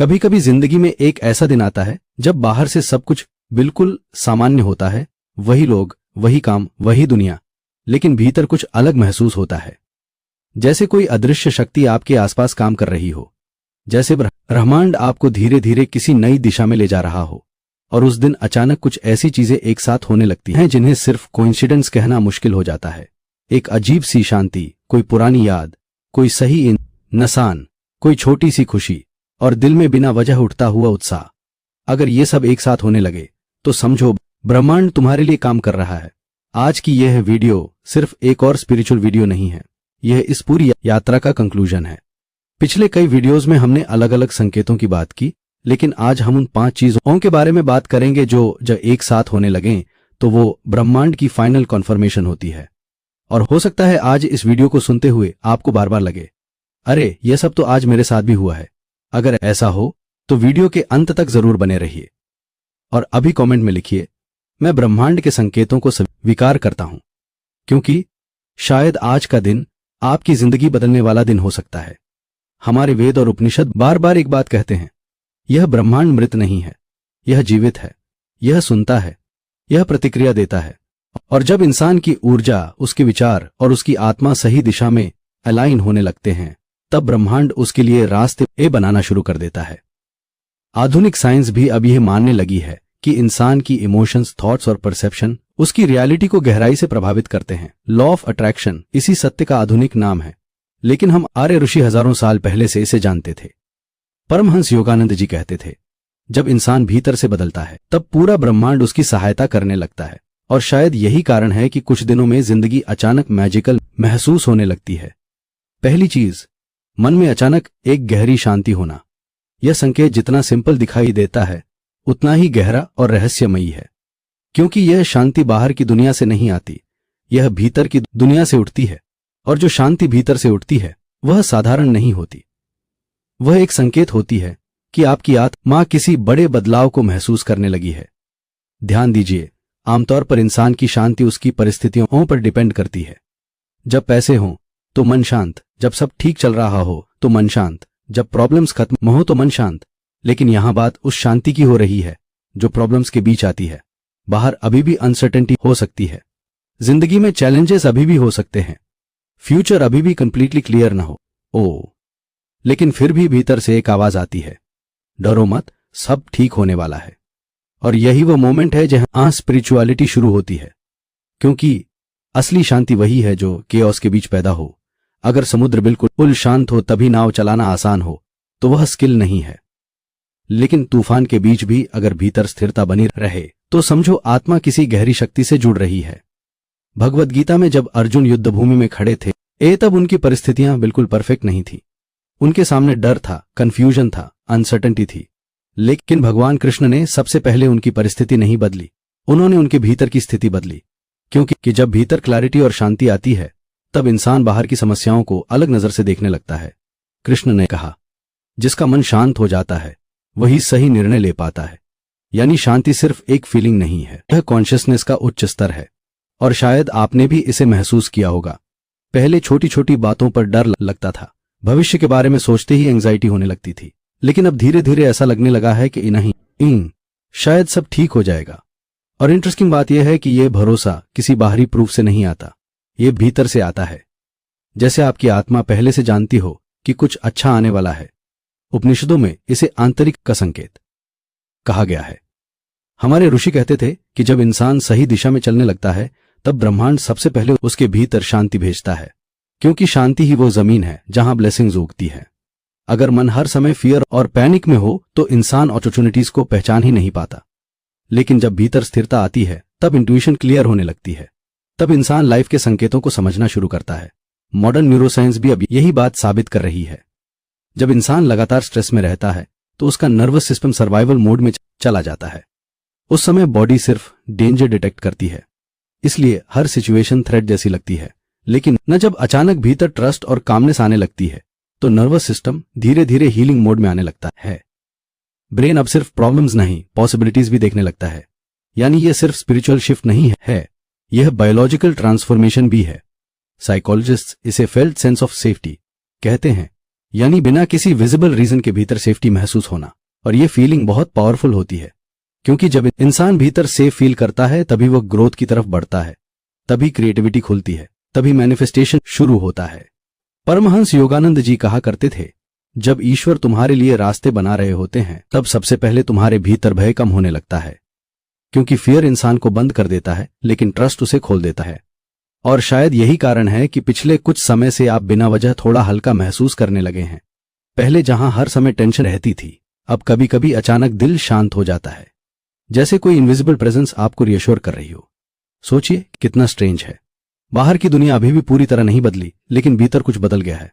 कभी कभी जिंदगी में एक ऐसा दिन आता है जब बाहर से सब कुछ बिल्कुल सामान्य होता है, वही लोग, वही काम, वही दुनिया, लेकिन भीतर कुछ अलग महसूस होता है। जैसे कोई अदृश्य शक्ति आपके आसपास काम कर रही हो, जैसे ब्रह्मांड आपको धीरे धीरे किसी नई दिशा में ले जा रहा हो। और उस दिन अचानक कुछ ऐसी चीजें एक साथ होने लगती हैं जिन्हें सिर्फ कोइंसिडेंस कहना मुश्किल हो जाता है। एक अजीब सी शांति, कोई पुरानी याद, कोई सही इंसान, कोई छोटी सी खुशी और दिल में बिना वजह उठता हुआ उत्साह। अगर ये सब एक साथ होने लगे तो समझो ब्रह्मांड तुम्हारे लिए काम कर रहा है। आज की यह वीडियो सिर्फ एक और स्पिरिचुअल वीडियो नहीं है, यह इस पूरी यात्रा का कंक्लूजन है। पिछले कई वीडियोस में हमने अलग अलग संकेतों की बात की, लेकिन आज हम उन 5 चीजों के बारे में बात करेंगे जो जब एक साथ होने लगें तो वो ब्रह्मांड की फाइनल कन्फर्मेशन होती है। और हो सकता है आज इस वीडियो को सुनते हुए आपको बार बार लगे, अरे यह सब तो आज मेरे साथ भी हुआ है। अगर ऐसा हो तो वीडियो के अंत तक जरूर बने रहिए और अभी कमेंट में लिखिए, मैं ब्रह्मांड के संकेतों को स्वीकार करता हूं, क्योंकि शायद आज का दिन आपकी जिंदगी बदलने वाला दिन हो सकता है। हमारे वेद और उपनिषद बार बार एक बात कहते हैं, यह ब्रह्मांड मृत नहीं है, यह जीवित है, यह सुनता है, यह प्रतिक्रिया देता है। और जब इंसान की ऊर्जा, उसके विचार और उसकी आत्मा सही दिशा में अलाइन होने लगते हैं, तब ब्रह्मांड उसके लिए रास्ते बनाना शुरू कर देता है। आधुनिक साइंस भी अब यह मानने लगी है कि इंसान की इमोशंस, थॉट्स और परसेप्शन उसकी रियलिटी को गहराई से प्रभावित करते हैं। लॉ ऑफ अट्रैक्शन इसी सत्य का आधुनिक नाम है, लेकिन हम आर्य ऋषि हजारों साल पहले से इसे जानते थे। परमहंस योगानंद जी कहते थे, जब इंसान भीतर से बदलता है तब पूरा ब्रह्मांड उसकी सहायता करने लगता है। और शायद यही कारण है कि कुछ दिनों में जिंदगी अचानक मैजिकल महसूस होने लगती है। पहली चीज, मन में अचानक एक गहरी शांति होना। यह संकेत जितना सिंपल दिखाई देता है उतना ही गहरा और रहस्यमयी है, क्योंकि यह शांति बाहर की दुनिया से नहीं आती, यह भीतर की दुनिया से उठती है। और जो शांति भीतर से उठती है वह साधारण नहीं होती, वह एक संकेत होती है कि आपकी आत्मा किसी बड़े बदलाव को महसूस करने लगी है। ध्यान दीजिए, आमतौर पर इंसान की शांति उसकी परिस्थितियों पर डिपेंड करती है। जब पैसे हों तो मन शांत, जब सब ठीक चल रहा हो तो मन शांत, जब प्रॉब्लम्स खत्म हो तो मन शांत। लेकिन यहां बात उस शांति की हो रही है जो प्रॉब्लम्स के बीच आती है। बाहर अभी भी अनसर्टेनिटी हो सकती है, जिंदगी में चैलेंजेस अभी भी हो सकते हैं, फ्यूचर अभी भी कंप्लीटली क्लियर ना हो, लेकिन फिर भी भीतर से एक आवाज आती है, डरो मत, सब ठीक होने वाला है। और यही वो मोमेंट है जहां स्पिरिचुअलिटी शुरू होती है, क्योंकि असली शांति वही है जो केओस के बीच पैदा हो। अगर समुद्र बिल्कुल शांत हो तभी नाव चलाना आसान हो तो वह स्किल नहीं है, लेकिन तूफान के बीच भी अगर भीतर स्थिरता बनी रहे तो समझो आत्मा किसी गहरी शक्ति से जुड़ रही है। भगवद गीता में जब अर्जुन युद्ध भूमि में खड़े थे तब उनकी परिस्थितियां बिल्कुल परफेक्ट नहीं थी। उनके सामने डर था, कंफ्यूजन था, अनसर्टेनिटी थी। लेकिन भगवान कृष्ण ने सबसे पहले उनकी परिस्थिति नहीं बदली, उन्होंने उनके भीतर की स्थिति बदली। क्योंकि जब भीतर क्लैरिटी और शांति आती है तब इंसान बाहर की समस्याओं को अलग नजर से देखने लगता है। कृष्ण ने कहा, जिसका मन शांत हो जाता है वही सही निर्णय ले पाता है। यानी शांति सिर्फ एक फीलिंग नहीं है, यह कॉन्शियसनेस का उच्च स्तर है। और शायद आपने भी इसे महसूस किया होगा। पहले छोटी छोटी बातों पर डर लगता था, भविष्य के बारे में सोचते ही एंग्जाइटी होने लगती थी, लेकिन अब धीरे धीरे ऐसा लगने लगा है कि नहीं, शायद सब ठीक हो जाएगा। और इंटरेस्टिंग बात यह है कि यह भरोसा किसी बाहरी प्रूफ से नहीं आता, ये भीतर से आता है। जैसे आपकी आत्मा पहले से जानती हो कि कुछ अच्छा आने वाला है। उपनिषदों में इसे आंतरिक का संकेत कहा गया है। हमारे ऋषि कहते थे कि जब इंसान सही दिशा में चलने लगता है तब ब्रह्मांड सबसे पहले उसके भीतर शांति भेजता है, क्योंकि शांति ही वो जमीन है जहां ब्लेसिंग्स उगती है। अगर मन हर समय फियर और पैनिक में हो तो इंसान अपॉर्चुनिटीज को पहचान ही नहीं पाता। लेकिन जब भीतर स्थिरता आती है तब इंट्यूशन क्लियर होने लगती है, तब इंसान लाइफ के संकेतों को समझना शुरू करता है। मॉडर्न न्यूरोसाइंस भी अब यही बात साबित कर रही है। जब इंसान लगातार स्ट्रेस में रहता है तो उसका नर्वस सिस्टम सर्वाइवल मोड में चला जाता है। उस समय बॉडी सिर्फ डेंजर डिटेक्ट करती है, इसलिए हर सिचुएशन थ्रेट जैसी लगती है। लेकिन न जब अचानक भीतर ट्रस्ट और कामनेस आने लगती है तो नर्वस सिस्टम धीरे धीरे हीलिंग मोड में आने लगता है। ब्रेन अब सिर्फ प्रॉब्लम्स नहीं, पॉसिबिलिटीज भी देखने लगता है। यानी यह सिर्फ स्पिरिचुअल शिफ्ट नहीं है, यह बायोलॉजिकल ट्रांसफॉर्मेशन भी है। साइकोलॉजिस्ट्स इसे फेल्ट सेंस ऑफ सेफ्टी कहते हैं। यानी बिना किसी विजिबल रीजन के भीतर सेफ्टी महसूस होना। और ये फीलिंग बहुत पावरफुल होती है, क्योंकि जब इंसान भीतर सेफ फील करता है तभी वह ग्रोथ की तरफ बढ़ता है, तभी क्रिएटिविटी खुलती है, तभी मैनिफेस्टेशन शुरू होता है। परमहंस योगानंद जी कहा करते थे, जब ईश्वर तुम्हारे लिए रास्ते बना रहे होते हैं तब सबसे पहले तुम्हारे भीतर भय कम होने लगता है, क्योंकि फियर इंसान को बंद कर देता है लेकिन ट्रस्ट उसे खोल देता है। और शायद यही कारण है कि पिछले कुछ समय से आप बिना वजह थोड़ा हल्का महसूस करने लगे हैं। पहले जहां हर समय टेंशन रहती थी, अब कभी कभी अचानक दिल शांत हो जाता है, जैसे कोई इनविजिबल प्रेजेंस आपको रिएश्योर कर रही हो। सोचिए कितना स्ट्रेंज है। बाहर की दुनिया अभी भी पूरी तरह नहीं बदली, लेकिन भीतर कुछ बदल गया है।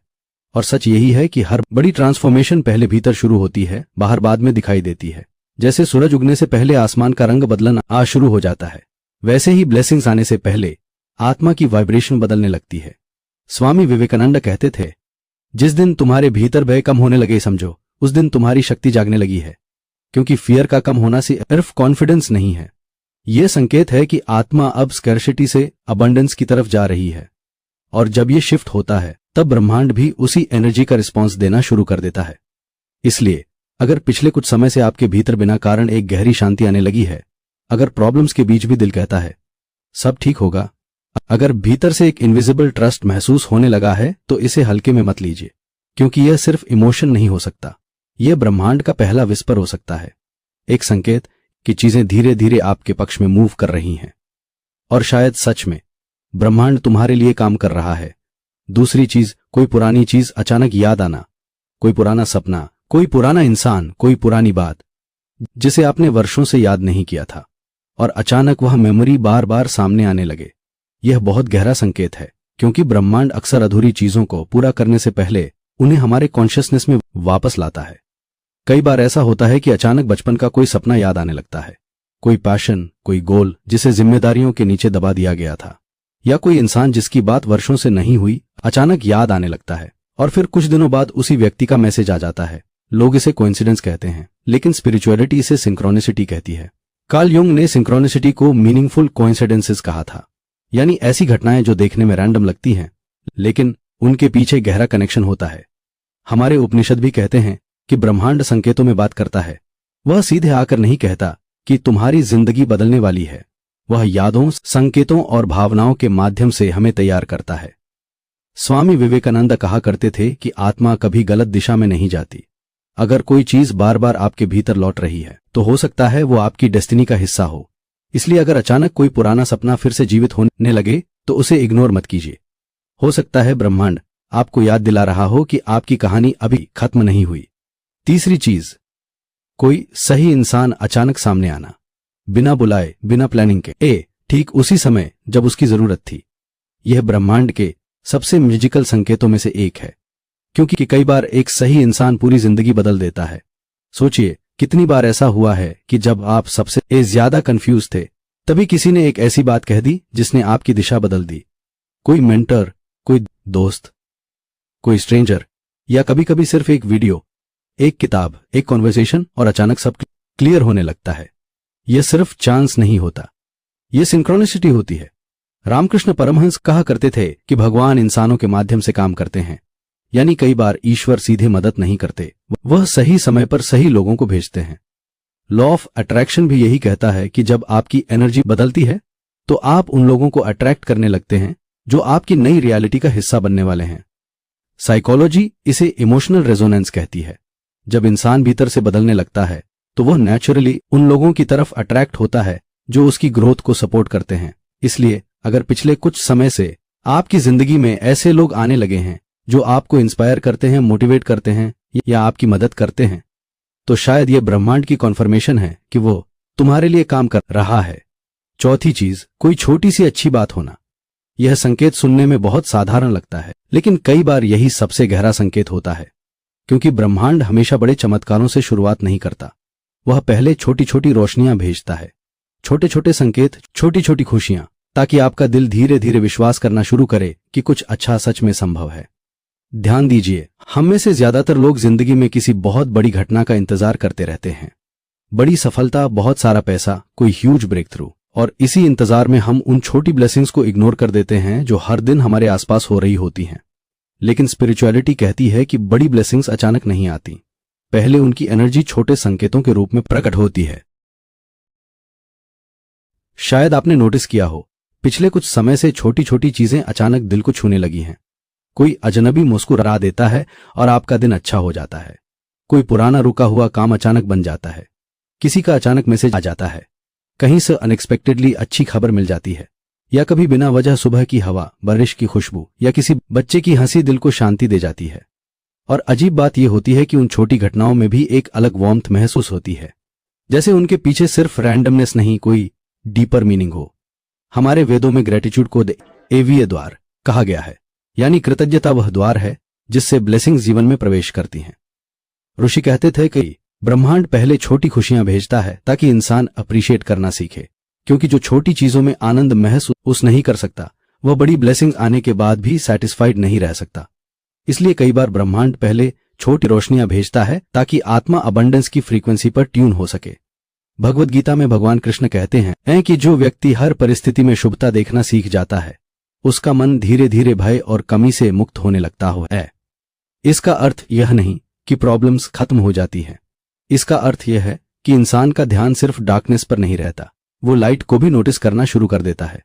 और सच यही है कि हर बड़ी ट्रांसफॉर्मेशन पहले भीतर शुरू होती है, बाहर बाद में दिखाई देती है। जैसे सूरज उगने से पहले आसमान का रंग बदलना आज शुरू हो जाता है, वैसे ही ब्लेसिंग्स आने से पहले आत्मा की वाइब्रेशन बदलने लगती है। स्वामी विवेकानंद कहते थे, जिस दिन तुम्हारे भीतर भय कम होने लगे, समझो उस दिन तुम्हारी शक्ति जागने लगी है। क्योंकि फियर का कम होना सिर्फ कॉन्फिडेंस नहीं है, यह संकेत है कि आत्मा अब स्कैर्सिटी से अबंडेंस की तरफ जा रही है। और जब यह शिफ्ट होता है तब ब्रह्मांड भी उसी एनर्जी का रिस्पॉन्स देना शुरू कर देता है। इसलिए अगर पिछले कुछ समय से आपके भीतर बिना कारण एक गहरी शांति आने लगी है, अगर प्रॉब्लम्स के बीच भी दिल कहता है सब ठीक होगा, अगर भीतर से एक इनविजिबल ट्रस्ट महसूस होने लगा है, तो इसे हल्के में मत लीजिए, क्योंकि यह सिर्फ इमोशन नहीं हो सकता, यह ब्रह्मांड का पहला विस्पर हो सकता है, एक संकेत कि चीजें धीरे धीरे आपके पक्ष में मूव कर रही हैं। और शायद सच में ब्रह्मांड तुम्हारे लिए काम कर रहा है। दूसरी चीज, कोई पुरानी चीज अचानक याद आना, कोई पुराना सपना, कोई पुराना इंसान, कोई पुरानी बात जिसे आपने वर्षों से याद नहीं किया था, और अचानक वह मेमोरी बार बार सामने आने लगे। यह बहुत गहरा संकेत है, क्योंकि ब्रह्मांड अक्सर अधूरी चीजों को पूरा करने से पहले उन्हें हमारे कॉन्शियसनेस में वापस लाता है। कई बार ऐसा होता है कि अचानक बचपन का कोई सपना याद आने लगता है, कोई पैशन, कोई गोल जिसे जिम्मेदारियों के नीचे दबा दिया गया था, या कोई इंसान जिसकी बात वर्षों से नहीं हुई अचानक याद आने लगता है। और फिर कुछ दिनों बाद उसी व्यक्ति का मैसेज आ जाता है। लोग इसे कोइंसिडेंस कहते हैं, लेकिन स्पिरिचुअलिटी इसे सिंक्रोनिसिटी कहती है। कार्ल युंग ने सिंक्रोनिसिटी को मीनिंगफुल कोइंसिडेंसेस कहा था, यानी ऐसी घटनाएं जो देखने में रैंडम लगती हैं, लेकिन उनके पीछे गहरा कनेक्शन होता है। हमारे उपनिषद भी कहते हैं कि ब्रह्मांड संकेतों में बात करता है। वह सीधे आकर नहीं कहता कि तुम्हारी जिंदगी बदलने वाली है, वह यादों, संकेतों और भावनाओं के माध्यम से हमें तैयार करता है। स्वामी विवेकानंद कहा करते थे कि आत्मा कभी गलत दिशा में नहीं जाती। अगर कोई चीज बार बार आपके भीतर लौट रही है, तो हो सकता है वो आपकी डेस्टिनी का हिस्सा हो। इसलिए अगर अचानक कोई पुराना सपना फिर से जीवित होने लगे, तो उसे इग्नोर मत कीजिए। हो सकता है ब्रह्मांड आपको याद दिला रहा हो कि आपकी कहानी अभी खत्म नहीं हुई। तीसरी चीज, कोई सही इंसान अचानक सामने आना, बिना बुलाए, बिना प्लानिंग के, ठीक उसी समय जब उसकी जरूरत थी। यह ब्रह्मांड के सबसे मैजिकल संकेतों में से एक है, क्योंकि कई बार एक सही इंसान पूरी जिंदगी बदल देता है। सोचिए कितनी बार ऐसा हुआ है कि जब आप सबसे ज्यादा कंफ्यूज थे, तभी किसी ने एक ऐसी बात कह दी जिसने आपकी दिशा बदल दी। कोई मेंटर, कोई दोस्त, कोई स्ट्रेंजर, या कभी कभी सिर्फ एक वीडियो, एक किताब, एक कॉन्वर्सेशन, और अचानक सब क्लियर होने लगता है। यह सिर्फ चांस नहीं होता, यह सिंक्रोनिसिटी होती है। रामकृष्ण परमहंस कहा करते थे कि भगवान इंसानों के माध्यम से काम करते हैं, यानी कई बार ईश्वर सीधे मदद नहीं करते, वह सही समय पर सही लोगों को भेजते हैं। लॉ ऑफ अट्रैक्शन भी यही कहता है कि जब आपकी एनर्जी बदलती है, तो आप उन लोगों को अट्रैक्ट करने लगते हैं जो आपकी नई रियलिटी का हिस्सा बनने वाले हैं। साइकोलॉजी इसे इमोशनल रेजोनेंस कहती है। जब इंसान भीतर से बदलने लगता है, तो वह नेचुरली उन लोगों की तरफ अट्रैक्ट होता है जो उसकी ग्रोथ को सपोर्ट करते हैं। इसलिए अगर पिछले कुछ समय से आपकी जिंदगी में ऐसे लोग आने लगे हैं जो आपको इंस्पायर करते हैं, मोटिवेट करते हैं, या आपकी मदद करते हैं, तो शायद यह ब्रह्मांड की कॉन्फर्मेशन है कि वो तुम्हारे लिए काम कर रहा है। चौथी चीज, कोई छोटी सी अच्छी बात होना। यह संकेत सुनने में बहुत साधारण लगता है, लेकिन कई बार यही सबसे गहरा संकेत होता है, क्योंकि ब्रह्मांड हमेशा बड़े चमत्कारों से शुरुआत नहीं करता। वह पहले छोटी छोटी रोशनियां भेजता है, छोटे छोटे संकेत, छोटी छोटी खुशियां, ताकि आपका दिल धीरे धीरे विश्वास करना शुरू करे कि कुछ अच्छा सच में संभव है। ध्यान दीजिए, हम में से ज्यादातर लोग जिंदगी में किसी बहुत बड़ी घटना का इंतजार करते रहते हैं। बड़ी सफलता, बहुत सारा पैसा, कोई ह्यूज ब्रेक थ्रू, और इसी इंतजार में हम उन छोटी ब्लेसिंग्स को इग्नोर कर देते हैं जो हर दिन हमारे आसपास हो रही होती हैं। लेकिन स्पिरिचुअलिटी कहती है कि बड़ी ब्लेसिंग्स अचानक नहीं आती, पहले उनकी एनर्जी छोटे संकेतों के रूप में प्रकट होती है। शायद आपने नोटिस किया हो, पिछले कुछ समय से छोटी छोटी चीजें अचानक दिल को छूने लगी हैं। कोई अजनबी मुस्कुरा देता है और आपका दिन अच्छा हो जाता है। कोई पुराना रुका हुआ काम अचानक बन जाता है। किसी का अचानक मैसेज आ जाता है। कहीं से अनएक्सपेक्टेडली अच्छी खबर मिल जाती है, या कभी बिना वजह सुबह की हवा, बारिश की खुशबू या किसी बच्चे की हंसी दिल को शांति दे जाती है। और अजीब बात यह होती है कि उन छोटी घटनाओं में भी एक अलग वार्मथ महसूस होती है, जैसे उनके पीछे सिर्फ रैंडमनेस नहीं, कोई डीपर मीनिंग हो। हमारे वेदों में ग्रेटिट्यूड को एवीय द्वार कहा गया है, यानी कृतज्ञता वह द्वार है जिससे ब्लेसिंग्स जीवन में प्रवेश करती हैं। ऋषि कहते थे कि ब्रह्मांड पहले छोटी खुशियां भेजता है ताकि इंसान अप्रिशिएट करना सीखे, क्योंकि जो छोटी चीजों में आनंद महसूस नहीं कर सकता वह बड़ी ब्लेसिंग्स आने के बाद भी सैटिस्फाइड नहीं रह सकता। इसलिए कई बार ब्रह्मांड पहले छोटी रोशनियां भेजता है ताकि आत्मा अबंडेंस की फ्रीक्वेंसी पर ट्यून हो सके। भगवद गीता में भगवान कृष्ण कहते हैं कि जो व्यक्ति हर परिस्थिति में शुभता देखना सीख जाता है उसका मन धीरे धीरे भय और कमी से मुक्त होने लगता है। इसका अर्थ यह नहीं कि प्रॉब्लम्स खत्म हो जाती हैं। इसका अर्थ यह है कि इंसान का ध्यान सिर्फ डार्कनेस पर नहीं रहता, वो लाइट को भी नोटिस करना शुरू कर देता है।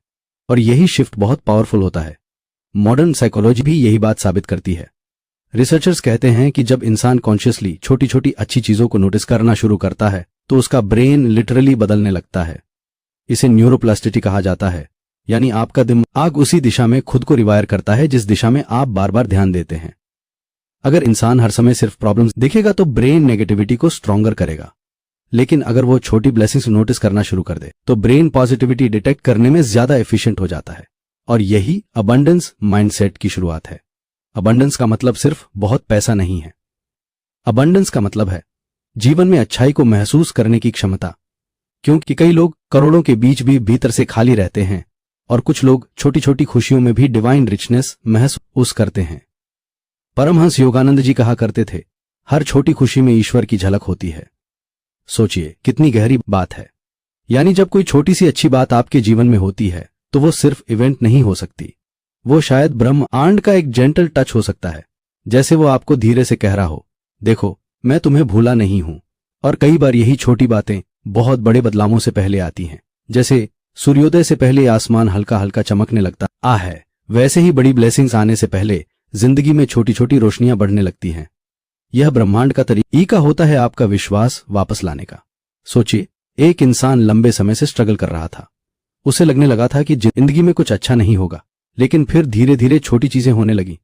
और यही शिफ्ट बहुत पावरफुल होता है। मॉडर्न साइकोलॉजी भी यही बात साबित करती है। रिसर्चर्स कहते हैं कि जब इंसान कॉन्शियसली छोटी छोटी अच्छी चीजों को नोटिस करना शुरू करता है तो उसका ब्रेन लिटरली बदलने लगता है। इसे न्यूरोप्लास्टिसिटी कहा जाता है, यानी आपका दिमाग उसी दिशा में खुद को रिवायर करता है जिस दिशा में आप बार बार ध्यान देते हैं। अगर इंसान हर समय सिर्फ प्रॉब्लम्स देखेगा तो ब्रेन नेगेटिविटी को स्ट्रॉन्गर करेगा, लेकिन अगर वो छोटी ब्लेसिंग्स नोटिस करना शुरू कर दे तो ब्रेन पॉजिटिविटी डिटेक्ट करने में ज्यादा एफिशिएंट हो जाता है। और यही अबंडेंस माइंडसेट की शुरुआत है। अबंडेंस का मतलब सिर्फ बहुत पैसा नहीं है। अबंडेंस का मतलब है जीवन में अच्छाई को महसूस करने की क्षमता, क्योंकि कई लोग करोड़ों के बीच भी भीतर से खाली रहते हैं और कुछ लोग छोटी छोटी खुशियों में भी डिवाइन रिचनेस महसूस करते हैं। परमहंस योगानंद जी कहा करते थे, हर छोटी खुशी में ईश्वर की झलक होती है। सोचिए कितनी गहरी बात है। यानी जब कोई छोटी सी अच्छी बात आपके जीवन में होती है तो वो सिर्फ इवेंट नहीं हो सकती, वो शायद ब्रह्मांड का एक जेंटल टच हो सकता है, जैसे वो आपको धीरे से कह रहा हो, देखो मैं तुम्हें भूला नहीं हूं। और कई बार यही छोटी बातें बहुत बड़े बदलावों से पहले आती हैं, जैसे सूर्योदय से पहले आसमान हल्का हल्का चमकने लगता है, वैसे ही बड़ी ब्लेसिंग्स आने से पहले जिंदगी में छोटी छोटी रोशनियां बढ़ने लगती हैं। यह ब्रह्मांड का तरीका होता है आपका विश्वास वापस लाने का। सोचिए, एक इंसान लंबे समय से स्ट्रगल कर रहा था। उसे लगने लगा था कि जिंदगी में कुछ अच्छा नहीं होगा, लेकिन फिर धीरे धीरे छोटी चीजें होने लगी।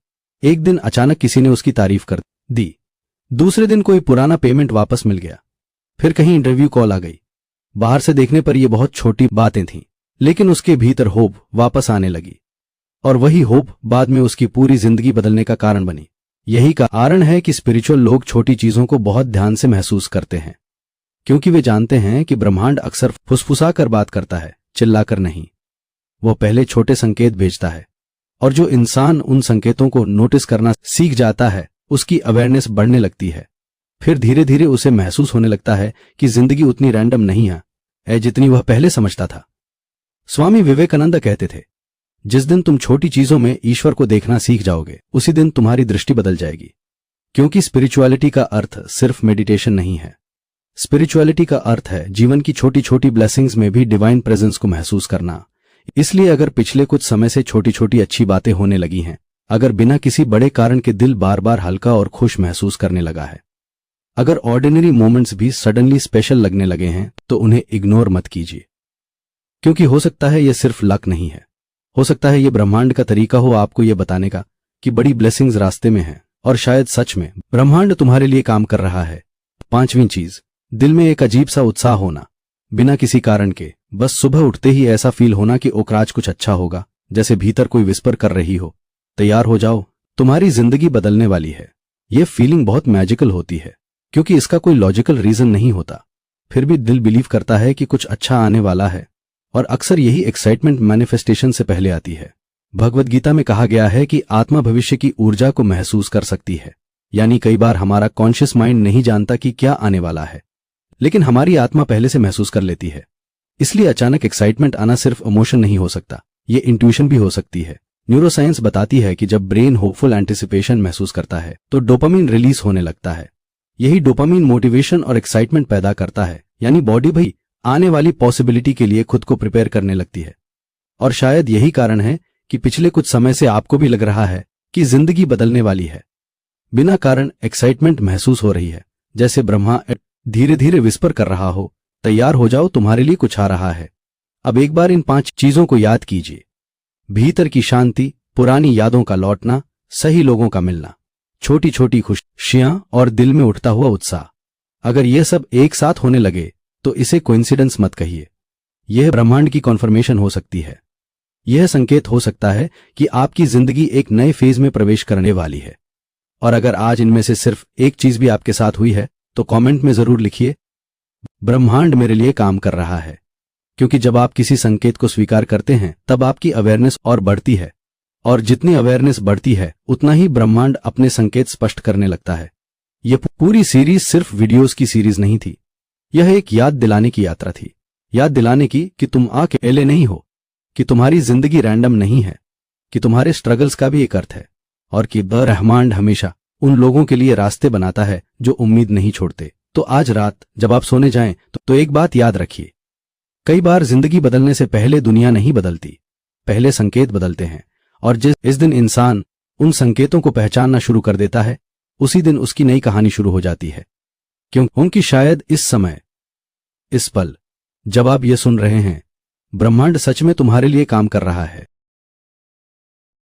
एक दिन अचानक किसी ने उसकी तारीफ कर दी, दूसरे दिन कोई पुराना पेमेंट वापस मिल गया, फिर कहीं इंटरव्यू कॉल आ गई। बाहर से देखने पर ये बहुत छोटी बातें थीं, लेकिन उसके भीतर होप वापस आने लगी और वही होप बाद में उसकी पूरी जिंदगी बदलने का कारण बनी। यही कारण है कि स्पिरिचुअल लोग छोटी चीजों को बहुत ध्यान से महसूस करते हैं, क्योंकि वे जानते हैं कि ब्रह्मांड अक्सर फुसफुसा कर बात करता है, चिल्लाकर नहीं। वो पहले छोटे संकेत भेजता है, और जो इंसान उन संकेतों को नोटिस करना सीख जाता है उसकी अवेयरनेस बढ़ने लगती है। फिर धीरे धीरे उसे महसूस होने लगता है कि जिंदगी उतनी रैंडम नहीं है जितनी वह पहले समझता था। स्वामी विवेकानंद कहते थे, जिस दिन तुम छोटी चीजों में ईश्वर को देखना सीख जाओगे उसी दिन तुम्हारी दृष्टि बदल जाएगी। क्योंकि स्पिरिचुअलिटी का अर्थ सिर्फ मेडिटेशन नहीं है। स्पिरिचुअलिटी का अर्थ है जीवन की छोटी छोटी ब्लेसिंग्स में भी डिवाइन प्रेजेंस को महसूस करना। इसलिए अगर पिछले कुछ समय से छोटी छोटी अच्छी बातें होने लगी हैं, अगर बिना किसी बड़े कारण के दिल बार बार हल्का और खुश महसूस करने लगा है, अगर ऑर्डिनरी मोमेंट्स भी सडनली स्पेशल लगने लगे हैं, तो उन्हें इग्नोर मत कीजिए। क्योंकि हो सकता है यह सिर्फ लक नहीं है, हो सकता है यह ब्रह्मांड का तरीका हो आपको यह बताने का कि बड़ी ब्लेसिंग्स रास्ते में हैं, और शायद सच में ब्रह्मांड तुम्हारे लिए काम कर रहा है। 5वीं चीज, दिल में एक अजीब सा उत्साह होना, बिना किसी कारण के। बस सुबह उठते ही ऐसा फील होना कि ओकराज कुछ अच्छा होगा, जैसे भीतर कोई विस्पर कर रही हो, तैयार हो जाओ, तुम्हारी जिंदगी बदलने वाली है। यह फीलिंग बहुत मैजिकल होती है, क्योंकि इसका कोई लॉजिकल रीजन नहीं होता, फिर भी दिल बिलीव करता है कि कुछ अच्छा आने वाला है। और अक्सर यही एक्साइटमेंट मैनिफेस्टेशन से पहले आती है। भगवद गीता में कहा गया है कि आत्मा भविष्य की ऊर्जा को महसूस कर सकती है। यानी कई बार हमारा कॉन्शियस माइंड नहीं जानता कि क्या आने वाला है, लेकिन हमारी आत्मा पहले से महसूस कर लेती है। इसलिए अचानक एक्साइटमेंट आना सिर्फ इमोशन नहीं हो सकता, ये इंट्यूशन भी हो सकती है। न्यूरोसाइंस बताती है कि जब ब्रेन होपफुल एंटिसिपेशन महसूस करता है तो डोपामिन रिलीज होने लगता है। यही डोपामिन मोटिवेशन और एक्साइटमेंट पैदा करता है, यानी बॉडी भी आने वाली पॉसिबिलिटी के लिए खुद को प्रिपेयर करने लगती है। और शायद यही कारण है कि पिछले कुछ समय से आपको भी लग रहा है कि जिंदगी बदलने वाली है। बिना कारण एक्साइटमेंट महसूस हो रही है, जैसे ब्रह्मा धीरे धीरे विस्पर कर रहा हो, तैयार हो जाओ, तुम्हारे लिए कुछ आ रहा है। अब एक बार इन 5 चीजों को याद कीजिए। भीतर की शांति, पुरानी यादों का लौटना, सही लोगों का मिलना, छोटी छोटी खुशियां और दिल में उठता हुआ उत्साह। अगर यह सब एक साथ होने लगे तो इसे कोइंसिडेंस मत कहिए, यह ब्रह्मांड की कॉन्फर्मेशन हो सकती है। यह संकेत हो सकता है कि आपकी जिंदगी एक नए फेज में प्रवेश करने वाली है। और अगर आज इनमें से सिर्फ एक चीज भी आपके साथ हुई है तो कमेंट में जरूर लिखिए, ब्रह्मांड मेरे लिए काम कर रहा है। क्योंकि जब आप किसी संकेत को स्वीकार करते हैं तब आपकी अवेयरनेस और बढ़ती है, और जितनी अवेयरनेस बढ़ती है उतना ही ब्रह्मांड अपने संकेत स्पष्ट करने लगता है। यह पूरी सीरीज सिर्फ वीडियोस की सीरीज नहीं थी, यह एक याद दिलाने की यात्रा थी। याद दिलाने की कि तुम अकेले नहीं हो, कि तुम्हारी जिंदगी रैंडम नहीं है, कि तुम्हारे स्ट्रगल्स का भी एक अर्थ है, और कि ब्रह्मांड हमेशा उन लोगों के लिए रास्ते बनाता है जो उम्मीद नहीं छोड़ते। तो आज रात जब आप सोने जाएं तो एक बात याद रखिए, कई बार जिंदगी बदलने से पहले दुनिया नहीं बदलती, पहले संकेत बदलते हैं। और जिस दिन इंसान उन संकेतों को पहचानना शुरू कर देता है, उसी दिन उसकी नई कहानी शुरू हो जाती है। क्योंकि शायद इस समय, इस पल जब आप ये सुन रहे हैं, ब्रह्मांड सच में तुम्हारे लिए काम कर रहा है।